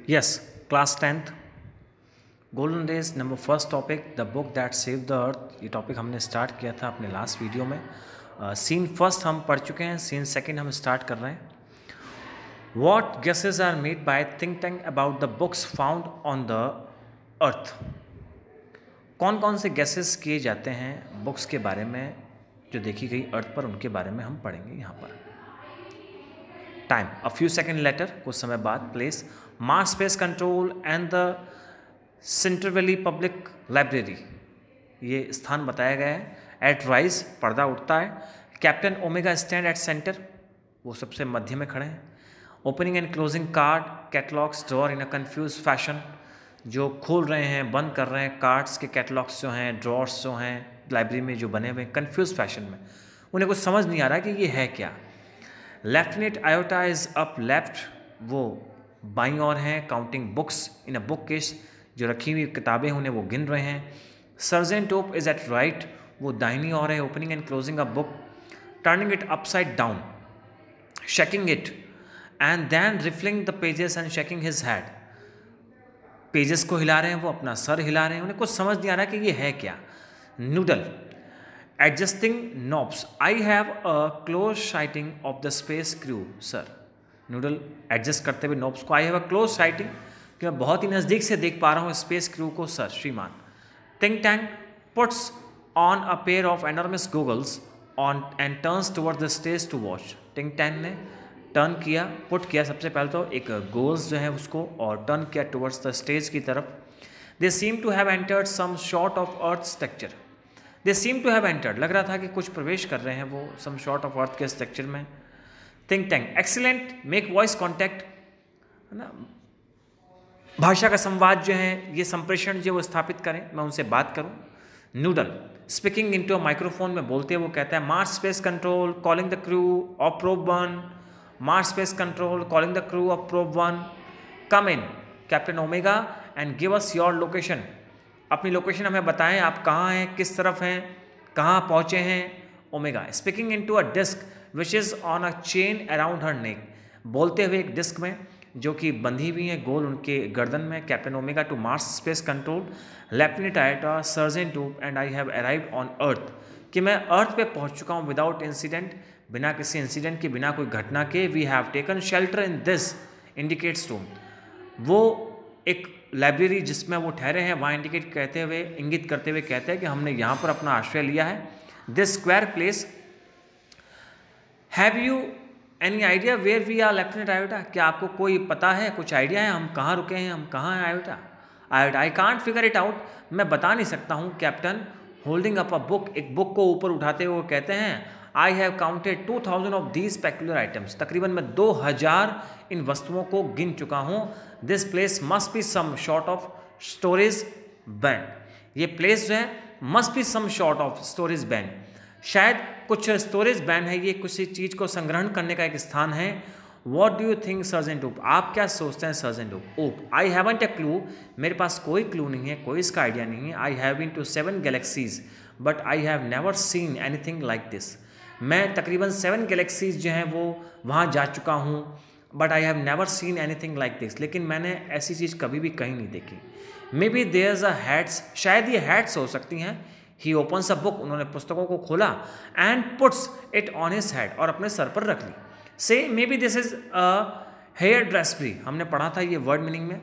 Yes, class 10th golden days number first topic the book that save the earth. ये topic हमने start किया था अपने last video में। सीन फर्स्ट हम पढ़ चुके हैं, सीन सेकंड हम स्टार्ट कर रहे हैं। What guesses are made by think tank about the books found on the earth. कौन कौन से गेसेस किए जाते हैं बुक्स के बारे में जो देखी गई अर्थ पर, उनके बारे में हम पढ़ेंगे यहाँ पर। Time a few second later, कुछ समय बाद। Place Mars space control and the central valley public library, ये स्थान बताया गया है। एट राइज, पर्दा उठता है। Captain omega stand at centre, वो सबसे मध्य में खड़े हैं। Opening and closing card catalogues drawer in a confuse fashion, जो खोल रहे हैं बंद कर रहे हैं कार्ड्स के कैटलॉग्स जो हैं, ड्रॉर्स जो हैं लाइब्रेरी में जो बने हुए हैं कंफ्यूज फैशन में, उन्हें कुछ समझ नहीं आ रहा कि ये है क्या। Lieutenant iota is up left, वो बाईं ओर हैं। Counting books in a book case, जो रखी हुई किताबें उन्हें वो गिन रहे हैं। सर्जेंट टोप इज एट राइट, वो दाहिनी ओर है। Opening and closing a book, turning it upside down, shaking it and then riffling the pages and shaking his head, pages को हिला रहे हैं, वो अपना सर हिला रहे हैं, उन्हें कुछ समझ नहीं आ रहा कि ये है क्या। Noodle adjusting knobs, I have a close sighting of the space crew sir. Noodle adjust करते हुए नॉब्स को, I have a close sighting, कि मैं बहुत ही नज़दीक से देख पा रहा हूँ स्पेस क्रू को सर श्रीमान। Think tank puts on a pair of enormous goggles on and turns towards the stage to watch. Think tank ने टर्न किया, पुट किया सबसे पहले तो एक गोल्स जो है उसको, और टर्न किया टुवर्ड्स द स्टेज की तरफ। They seem to have entered some short of earth structure, they seem to have entered, लग रहा था कि कुछ प्रवेश कर रहे हैं वो सम शॉर्ट ऑफ अर्थ के स्ट्रक्चर में। Think tank excellent, make voice contact, है ना, भाषा का संवाद जो है, ये संप्रेषण जो वो स्थापित करें, मैं उनसे बात करूं। Noodle speaking into a microphone में बोलते हुए वो कहता है Mars space control calling the crew of probe 1, Mars space control calling the crew of probe 1, come in captain omega and give us your location, अपनी लोकेशन हमें बताएं, आप कहाँ हैं, किस तरफ हैं, कहाँ पहुँचे हैं। Omega speaking into a disc which is on a chain around her neck, बोलते हुए एक डिस्क में जो कि बंधी हुई है गोल उनके गर्दन में। Captain Omega to Mars space control, lieutenant Iota, sergeant Oop and I have arrived on earth, कि मैं अर्थ पे पहुंच चुका हूं विदाउट इंसिडेंट, बिना किसी इंसिडेंट के, बिना कोई घटना के। We have taken shelter in this indicates to, वो एक लाइब्रेरी जिसमें वो ठहरे हैं वहाँ इंडिकेट कहते हुए, इंगित करते हुए कहते हैं कि हमने यहाँ पर अपना आश्रय लिया है। This square place, have you any idea where we are lieutenant Iota, क्या आपको कोई पता है, कुछ आइडिया है हम कहाँ रुके हैं, हम कहाँ हैं Iota. Iota I can't figure it out, मैं बता नहीं सकता हूँ। Captain holding up a book, एक बुक को ऊपर उठाते हुए कहते हैं I have counted 2000 of these peculiar items, तकरीबन मैं 2000 इन वस्तुओं को गिन चुका हूँ। This place must be some short of storage band, ये प्लेस जो है must be some short of storage band, शायद कुछ स्टोरेज बैंड है, ये किसी चीज़ को संग्रहण करने का एक स्थान है। What do you think sergeant Oop, आप क्या सोचते हैं sergeant Oop. I haven't a clue, मेरे पास कोई क्लू नहीं है, कोई इसका आइडिया नहीं है। I have been to 7 galaxies but I have never seen anything like this, मैं तकरीबन 7 गैलेक्सीज जो हैं वो वहाँ जा चुका हूँ, but I have never seen anything like this, लेकिन मैंने ऐसी चीज़ कभी भी कहीं नहीं देखी। Maybe there is a hats, शायद ये हैट्स हो सकती हैं। ही ओपन्स अ बुक, उन्होंने पुस्तकों को खोला, and puts it on his head, और अपने सर पर रख ली। Say may be this is a hair dressery, हमने पढ़ा था ये वर्ड मीनिंग में,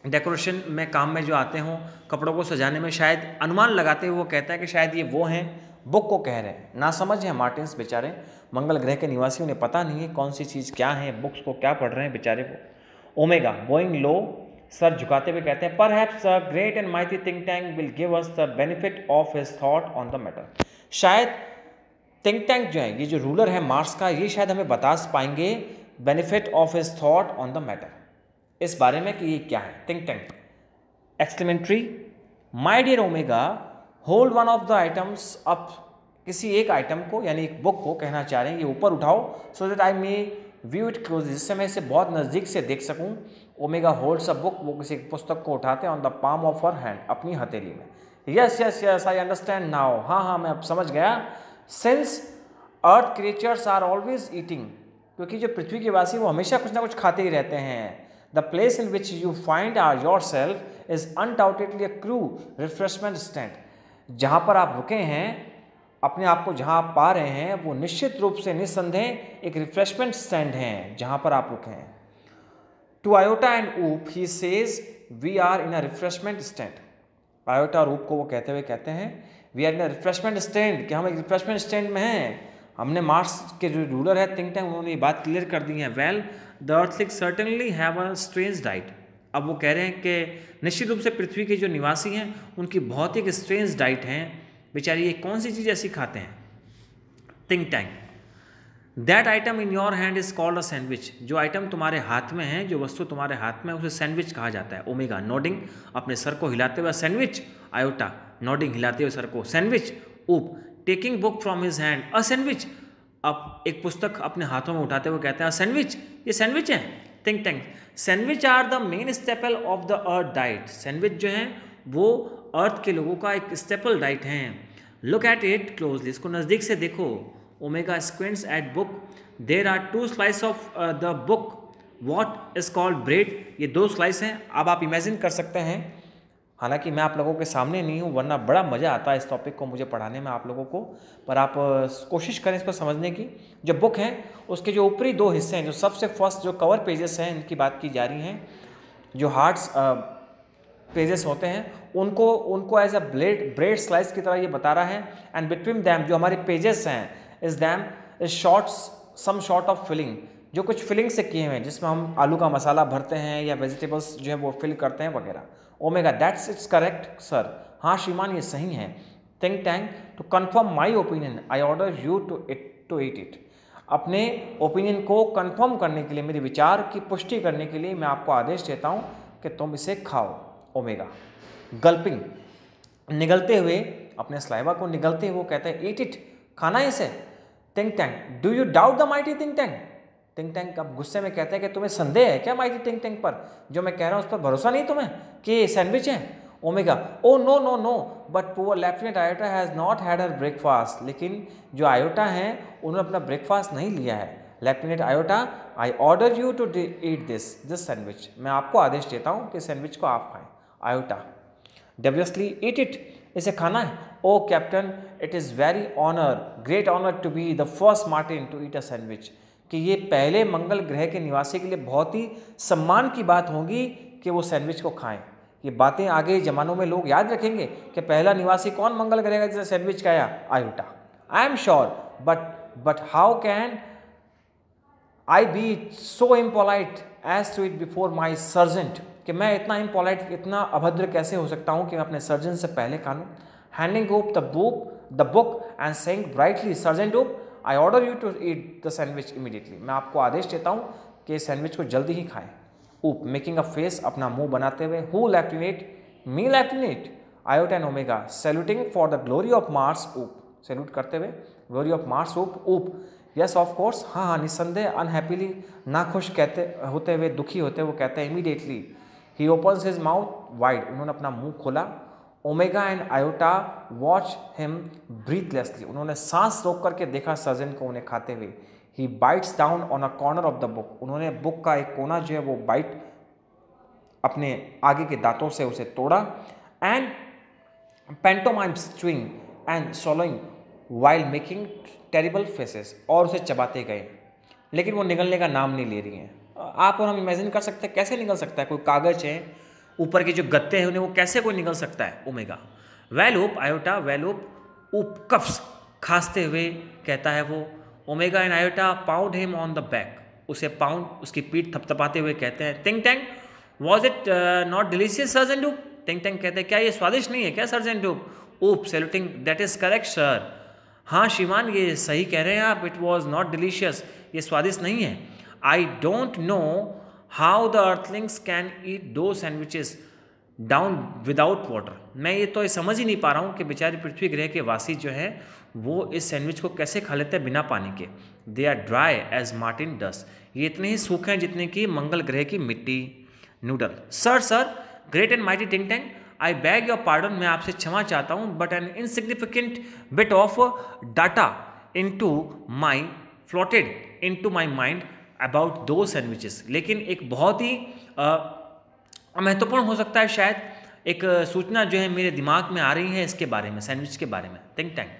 डेकोरेशन में काम में जो आते हों, कपड़ों को सजाने में, शायद अनुमान लगाते हुए वो कहता है कि शायद ये वो हैं, बुक को कह रहे हैं। ना समझ हैं मार्टिन्स बेचारे, मंगल ग्रह के निवासी, उन्हें पता नहीं है कौन सी चीज़ क्या है, बुक्स को क्या पढ़ रहे हैं बेचारे को। ओमेगा बोइंग लो, सर झुकाते हुए कहते हैं perhaps the great and mighty think tank will give us the benefit of his thought on the matter, शायद थिंक टैंक जो है, ये जो रूलर है मार्स का, ये शायद हमें बता पाएंगे benefit of his thought on the matter, इस बारे में कि ये क्या है think tank. Exclamatory, my dear Omega hold one of the items up, किसी एक आइटम को यानी एक बुक को कहना चाह रहे हैं, ये ऊपर उठाओ, so that I may view it close, जिससे मैं इसे बहुत नज़दीक से देख सकूं। ओमेगा होल्ड्स अ बुक, वो किसी पुस्तक को उठाते हैं on the palm of her hand, अपनी हथेली में। Yes yes yes I understand now, हाँ हाँ मैं अब समझ गया। Since earth creatures are always eating, क्योंकि जो पृथ्वी के वासी वो हमेशा कुछ ना कुछ खाते ही रहते हैं। The place in which you find your self is undoubtedly a crew refreshment stand. जहाँ पर आप रुके हैं, अपने आप को जहाँ आप पा रहे हैं, वो निश्चित रूप से निस्संदेह एक रिफ्रेशमेंट स्टैंड है जहाँ पर आप रुके हैं। To Iota and Oop he says we are in a refreshment stand. Iota और ऊप को वो कहते हुए कहते हैं we are in a refreshment stand, कि हम एक रिफ्रेशमेंट स्टैंड में हैं। हमने मार्स के जो रूलर है थिंक टैंक, उन्होंने ये बात क्लियर कर दी है। Well the Earthlings certainly have a strange diet. अब वो कह रहे हैं कि निश्चित रूप से पृथ्वी के जो निवासी हैं उनकी बहुत ही एक स्ट्रेंज डाइट हैं। बेचारी ये कौन सी चीज़ ऐसी खाते हैं? Think tank, that item in your hand is called a sandwich. जो आइटम तुम्हारे हाथ में है, जो वस्तु तुम्हारे हाथ में है, उसे सैंडविच कहा जाता है। ओमेगा नोडिंग, अपने सर को हिलाते हुए सैंडविच। आयोटा नोडिंग, हिलाते हुए सर को सैंडविच। ऊप taking book from his hand a sandwich. अब एक पुस्तक अपने हाथों में उठाते हुए कहते हैं सैंडविच, ये सैंडविच है। Think tank, sandwich are the main staple of the earth diet. Sandwich जो है वो अर्थ के लोगों का एक स्टेपल डाइट है। लुक एट इट क्लोजली, इसको नज़दीक से देखो। Omega squints at book, there are 2 slice of the book, what is called bread. ये 2 स्लाइस हैं। अब आप इमेजिन कर सकते हैं, हालांकि मैं आप लोगों के सामने नहीं हूँ, वरना बड़ा मज़ा आता है इस टॉपिक को मुझे पढ़ाने में आप लोगों को, पर आप कोशिश करें इसको समझने की। जो बुक है उसके जो ऊपरी 2 हिस्से हैं, जो सबसे फर्स्ट जो कवर पेजेस हैं, इनकी बात की जा रही हैं, जो हार्ड्स पेजेस होते हैं, उनको एज अ ब्रेड स्लाइस की तरह ये बता रहा है। एंड बिटवीन दैम, जो हमारे पेजेस हैं, is them is shorts some short of filling, जो कुछ फिलिंग से किए हुए हैं, जिसमें हम आलू का मसाला भरते हैं या वेजिटेबल्स जो है वो फिल करते हैं वगैरह। Omega, that's it's correct sir. हाँ श्रीमान, ये सही है। Think tank, to confirm my opinion I order you to eat it. अपने ओपिनियन को कन्फर्म करने के लिए, मेरे विचार की पुष्टि करने के लिए मैं आपको आदेश देता हूँ कि तुम इसे खाओ। ओमेगा, गल्पिंग, निगलते हुए, अपने स्लाइवा को निगलते हुए वो कहते हैं ईट इट, खाना इसे। Think tank, do you doubt the mighty think tank. Think tank अब गुस्से में कहते हैं कि तुम्हें संदेह है क्या माइटी थिंक टैंक पर, जो मैं कह रहा हूँ उस पर भरोसा नहीं तुम्हें कि सैंडविच है। Omega, oh no no no, but poor lieutenant Iota has not had her breakfast. लेकिन जो आयोटा हैं उन्होंने अपना ब्रेकफास्ट नहीं लिया है। Lieutenant Iota, I order you to eat this sandwich. मैं आपको आदेश देता हूँ कि सैंडविच को आप खाएं। आयोटा, डब्ल्यूसली ईट इट, इसे खाना है। O captain, it is very honour, great honour to be the first Martian to eat a sandwich. कि ये पहले मंगल ग्रह के निवासी के लिए बहुत ही सम्मान की बात होगी कि वो सैंडविच को खाएं। ये बातें आगे ज़मानों में लोग याद रखेंगे कि पहला निवासी कौन मंगल ग्रह का जिसे सैंडविच खाया? Iota. I am sure, but how can I be so impolite as to eat before my sergeant. कि मैं इतना इम्पोलाइट, इतना अभद्र कैसे हो सकता हूँ कि मैं अपने सर्जन से पहले खा लूँ। Handing Oop the book and saying brightly, sergeant Oop, I order you to eat the sandwich immediately. मैं आपको आदेश देता हूँ कि सैंडविच को जल्दी ही खाएं। ऊप, मेकिंग अ फेस, अपना मुंह बनाते हुए, who lieutenant, me lieutenant. Iota and omega, saluting for the glory of Mars. ऊप, सैल्यूट करते हुए, ग्लोरी ऑफ मार्स। ऊप, यस ऑफ कोर्स, हाँ हाँ निस्संदेह। अनहैप्पीली, नाखुश कहते होते हुए, दुखी होते हुए कहते हैं immediately. He opens his mouth wide, उन्होंने अपना मुंह खोला। Omega and Iota watch him breathlessly, उन्होंने सांस रोक करके देखा सर्जन को उन्हें खाते हुए। He bites down on a corner of the book, उन्होंने बुक का एक कोना जो है वो बाइट अपने आगे के दांतों से उसे तोड़ा। And pantomimes chewing and swallowing while making terrible faces, और उसे चबाते गए, लेकिन वो निगलने का नाम नहीं ले रही हैं। आप और हम इमेजिन कर सकते हैं कैसे निकल सकता है। कोई कागज है, ऊपर के जो गत्ते हैं उन्हें वो कैसे कोई निकल सकता है। ओमेगा, वेल ऊप आयोटा, वेल ऊप कफ्स, खांसते हुए कहता है वो। Omega and iota pound him on the back, उसे पाउंड, उसकी पीठ थपथपाते हुए कहते हैं think tank, was it not delicious sergeant ऊप। थिंक टैंक कहते हैं क्या ये स्वादिष्ट नहीं है क्या सर्जेंट ऊप। ऊप saluting, that is correct sir, हाँ श्रीमान ये सही कह रहे हैं आप, इट वॉज नॉट डिलीशियस, ये स्वादिष्ट नहीं है। I don't know how the Earthlings can eat दो सैंडविचेस डाउन विदाउट वाटर। मैं ये तो समझ ही नहीं पा रहा हूँ कि बेचारे पृथ्वी ग्रह के वासी जो हैं वो इस सैंडविच को कैसे खा लेते हैं बिना पानी के। They are dry as Martian dust, ये इतने ही सूखे हैं जितने की मंगल ग्रह की मिट्टी। Noodle, sir great and mighty think tank, I bag your pardon, मैं आपसे क्षमा चाहता हूँ, but N insignificant bit of data into my floated into my mind about दो सैंडविचेस, लेकिन एक बहुत ही महत्वपूर्ण हो सकता है शायद एक सूचना जो है मेरे दिमाग में आ रही है इसके बारे में, सैंडविच के बारे में। Think tank,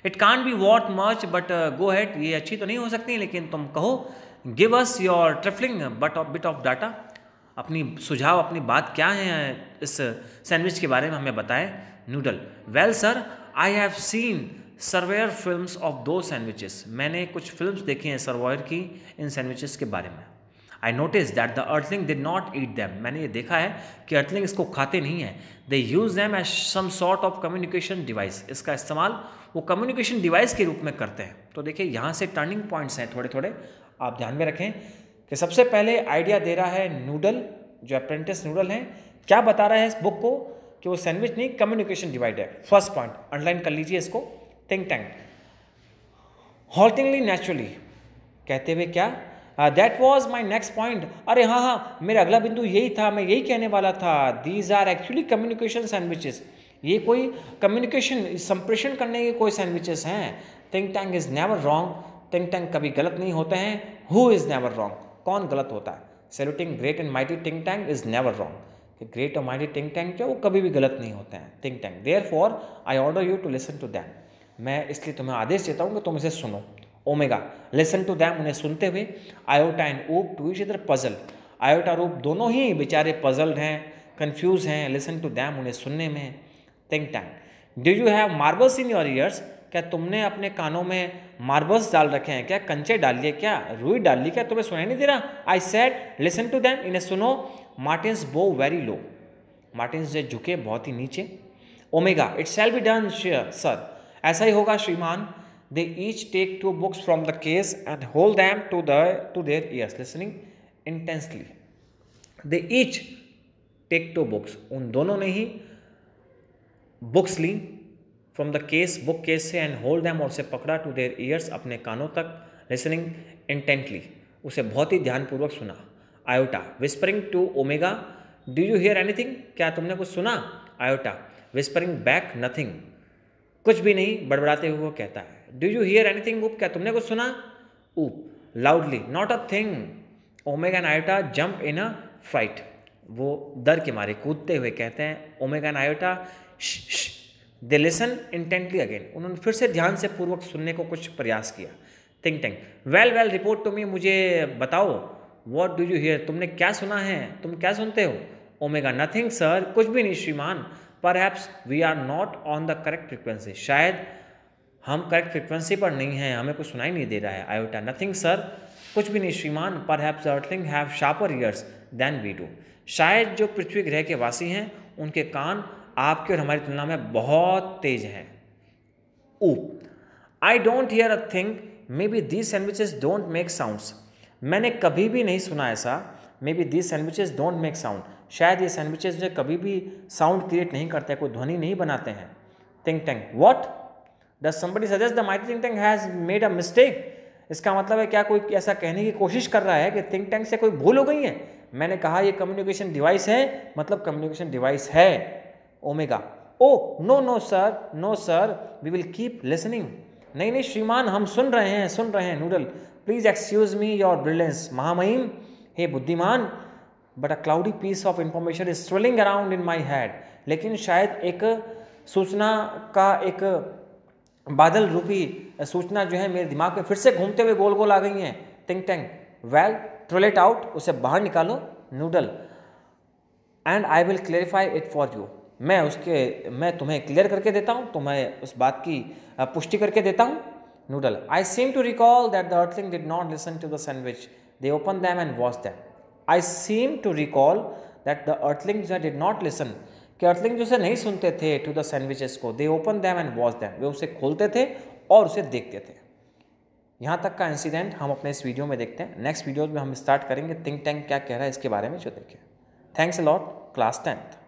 it can't be worth much but go head, ये अच्छी तो नहीं हो सकती लेकिन तुम कहो। Give us your trifling bit of data, अपनी सुझाव, अपनी बात क्या है इस सैंडविच के बारे में हमें बताएं। Noodle, well sir I have seen surveyor films of दो सैंडविचेस, मैंने कुछ फिल्म्स देखी हैं सर्वायर की इन सैंडविचेस के बारे में। I notice that the earthling did not eat them, मैंने ये देखा है कि अर्थलिंग इसको खाते नहीं है। They use them as some sort of communication device, इसका इस्तेमाल वो कम्युनिकेशन डिवाइस के रूप में करते हैं। तो देखिए यहाँ से टर्निंग पॉइंट्स हैं थोड़े थोड़े, आप ध्यान में रखें कि सबसे पहले आइडिया दे रहा है नूडल, जो अप्रेंटिस नूडल हैं, क्या बता रहा है इस बुक को कि वो सैंडविच नहीं कम्युनिकेशन डिवाइस है। फर्स्ट पॉइंट अंडरलाइन कर लीजिए इसको। थिंक टैंक, हॉल्टिंगली नेचुरली, कहते हुए क्या, that was my next point, अरे हाँ मेरा अगला बिंदु यही था, मैं यही कहने वाला था। These are actually communication sandwiches, ये कोई कम्युनिकेशन संप्रेषण करने के कोई सैंडविचेस हैं। Think tank is never wrong, think tank कभी गलत नहीं होते हैं। हु इज नेवर रॉन्ग, कौन गलत होता है। Saluting great and mighty think tank is never wrong, कि ग्रेट और माइटी थिंक टैंक जो वो कभी भी गलत नहीं होते हैं। Think tank, therefore I order you to listen to them, मैं इसलिए तुम्हें आदेश देता हूँ कि तुम इसे सुनो। ओमेगा, लिसन टू दैम, उन्हें सुनते हुए। Iota and Oop to each other puzzle, Iota और ऊप दोनों ही बेचारे पजल्ड हैं, कंफ्यूज हैं। लिसन टू दैम, उन्हें सुनने में। Think tank, do you have marbles in your ears, क्या तुमने अपने कानों में मार्बल्स डाल रखे हैं क्या, कंचे डाल लिए क्या, रुई डाल ली क्या, तुम्हें सुनाई नहीं दे रहा। I said listen to them, इन्हें सुनो। मार्टिन्स बो वेरी लो, मार्टिन्स जो झुके बहुत ही नीचे। Omega, it shall be done sir, ऐसा ही होगा श्रीमान। They each take 2 books from the case and hold them to their ears listening intensely. They each take 2 books, उन दोनों ने ही बुक्स ली from the case, book case से, एंड होल्ड दैम, और उसे पकड़ा, टू देयर ईयर्स, अपने कानों तक, लिसनिंग इंटेंटली, उसे बहुत ही ध्यानपूर्वक सुना। Iota, whispering to Omega, do you hear anything, क्या तुमने कुछ सुना। आयोटा, विस्परिंग बैक नथिंग, कुछ भी नहीं, बड़बड़ाते हुए वो कहता है। डू यू हियर एनीथिंग ऊप, क्या तुमने कुछ सुना। Oop, loudly, not a thing. Omega and Iota jump in a fright, वो डर के मारे कूदते हुए कहते हैं। Omega and Iota they listen intently again, उन्होंने फिर से ध्यान से पूर्वक सुनने को कुछ प्रयास किया। Think tank, well report to me, मुझे बताओ। व्हाट डू यू हियर, तुमने क्या सुना है, तुम क्या सुनते हो। ओमेगा, नथिंग सर, कुछ भी नहीं श्रीमान। Perhaps we are not on the correct frequency, शायद हम करेक्ट फ्रिक्वेंसी पर नहीं हैं, हमें कुछ सुनाई नहीं दे रहा है। आयोटा, नथिंग सर, कुछ भी नहीं श्रीमान। Perhaps the earthling have sharper ears than we do, शायद जो पृथ्वी ग्रह के वासी हैं उनके कान आपके और हमारी तुलना में बहुत तेज हैं। ऊप, I don't hear a thing, may be these sandwiches don't make sounds, मैंने कभी भी नहीं सुना ऐसा। May be these sandwiches don't make sound, शायद ये सैंडविचेस जो कभी भी साउंड क्रिएट नहीं करते, कोई ध्वनि नहीं बनाते हैं। Think tank, what does somebody suggest the mighty think tank has made a mistake, इसका मतलब है क्या कोई ऐसा कहने की कोशिश कर रहा है कि थिंक टैंक से कोई भूल हो गई है। मैंने कहा ये कम्युनिकेशन डिवाइस है, मतलब कम्युनिकेशन डिवाइस है। Omega, oh no sir, we will keep listening, नहीं श्रीमान, हम सुन रहे हैं। Noodle, please excuse me your brilliance, महामहिम, हे बुद्धिमान, but a cloudy piece of information is swilling around in my head, लेकिन शायद एक सूचना का एक बादल रूपी सूचना जो है मेरे दिमाग में फिर से घूमते हुए गोल गोल आ गई हैं। Think tank, well throw it out, उसे बाहर निकालो। Noodle, and I will clarify it for you, मैं तुम्हें क्लियर करके देता हूँ, तुम्हें उस बात की पुष्टि करके देता हूँ। Noodle, I seem to recall that the earthling did not listen to the sandwich, they open them and watch them. I seem to recall that the earthling जो डिड नॉट लिसन, कि अर्थलिंग जो से नहीं सुनते थे टू द सैंडविचेस को, they open them and watch them, वे उसे खोलते थे और उसे देखते थे। यहाँ तक का इंसिडेंट हम अपने इस वीडियो में देखते हैं। नेक्स्ट वीडियो में हम स्टार्ट करेंगे थिंक टैंक क्या कह रहा है इसके बारे में जो देखें। Thanks a lot, class 10th।